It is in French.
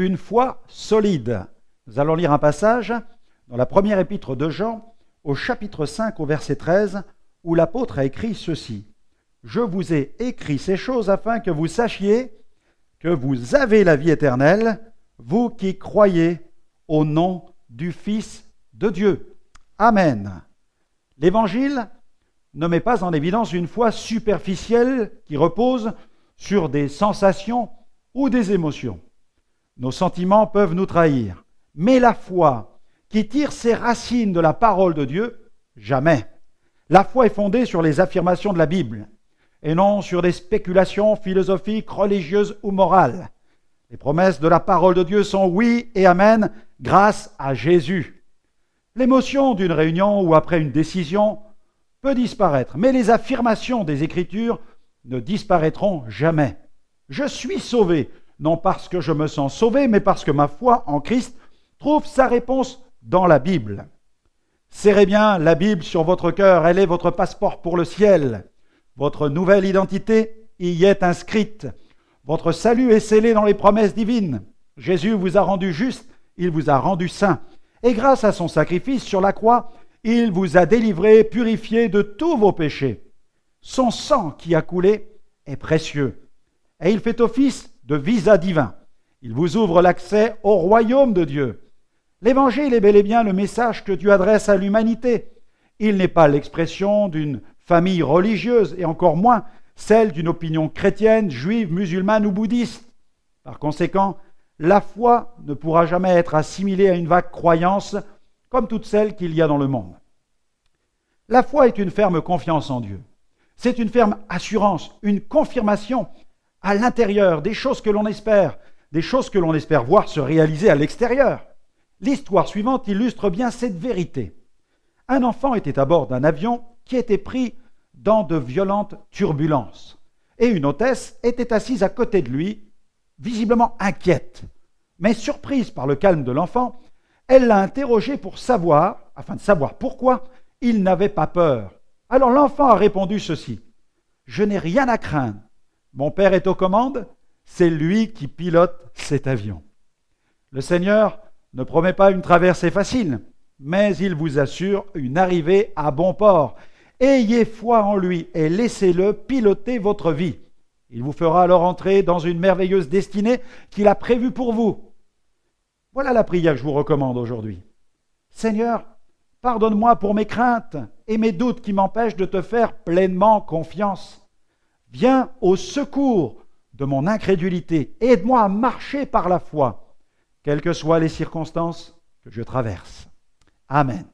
une foi solide. Nous allons lire un passage dans la première épître de Jean, au chapitre 5, au verset 13, où l'apôtre a écrit ceci. « Je vous ai écrit ces choses afin que vous sachiez que vous avez la vie éternelle, vous qui croyez au nom du Fils de Dieu. » Amen. L'Évangile ne met pas en évidence une foi superficielle qui repose sur des sensations ou des émotions. Nos sentiments peuvent nous trahir, mais la foi qui tire ses racines de la parole de Dieu, jamais. La foi est fondée sur les affirmations de la Bible et non sur des spéculations philosophiques, religieuses ou morales. Les promesses de la parole de Dieu sont oui et amen grâce à Jésus. L'émotion d'une réunion ou après une décision peut disparaître, mais les affirmations des Écritures ne disparaîtront jamais. Je suis sauvé, non parce que je me sens sauvé, mais parce que ma foi en Christ trouve sa réponse dans la Bible. Serrez bien la Bible sur votre cœur, elle est votre passeport pour le ciel. Votre nouvelle identité y est inscrite. Votre salut est scellé dans les promesses divines. Jésus vous a rendu juste, il vous a rendu saint. Et grâce à son sacrifice sur la croix, il vous a délivré, purifié de tous vos péchés. Son sang qui a coulé est précieux. Et il fait office de visa divin. Il vous ouvre l'accès au royaume de Dieu. L'Évangile est bel et bien le message que Dieu adresse à l'humanité. Il n'est pas l'expression d'une famille religieuse et encore moins celle d'une opinion chrétienne, juive, musulmane ou bouddhiste. Par conséquent, la foi ne pourra jamais être assimilée à une vague croyance comme toutes celles qu'il y a dans le monde. La foi est une ferme confiance en Dieu. C'est une ferme assurance, une confirmation à l'intérieur des choses que l'on espère, des choses que l'on espère voir se réaliser à l'extérieur. L'histoire suivante illustre bien cette vérité. Un enfant était à bord d'un avion qui était pris dans de violentes turbulences. Et une hôtesse était assise à côté de lui, visiblement inquiète. Mais surprise par le calme de l'enfant, elle l'a interrogé afin de savoir pourquoi il n'avait pas peur. Alors l'enfant a répondu ceci. « Je n'ai rien à craindre. Mon père est aux commandes, c'est lui qui pilote cet avion. » Le Seigneur ne promet pas une traversée facile, mais il vous assure une arrivée à bon port. Ayez foi en lui et laissez-le piloter votre vie. Il vous fera alors entrer dans une merveilleuse destinée qu'il a prévue pour vous. Voilà la prière que je vous recommande aujourd'hui. Seigneur, pardonne-moi pour mes craintes et mes doutes qui m'empêchent de te faire pleinement confiance. Viens au secours de mon incrédulité. Aide-moi à marcher par la foi, quelles que soient les circonstances que je traverse. Amen.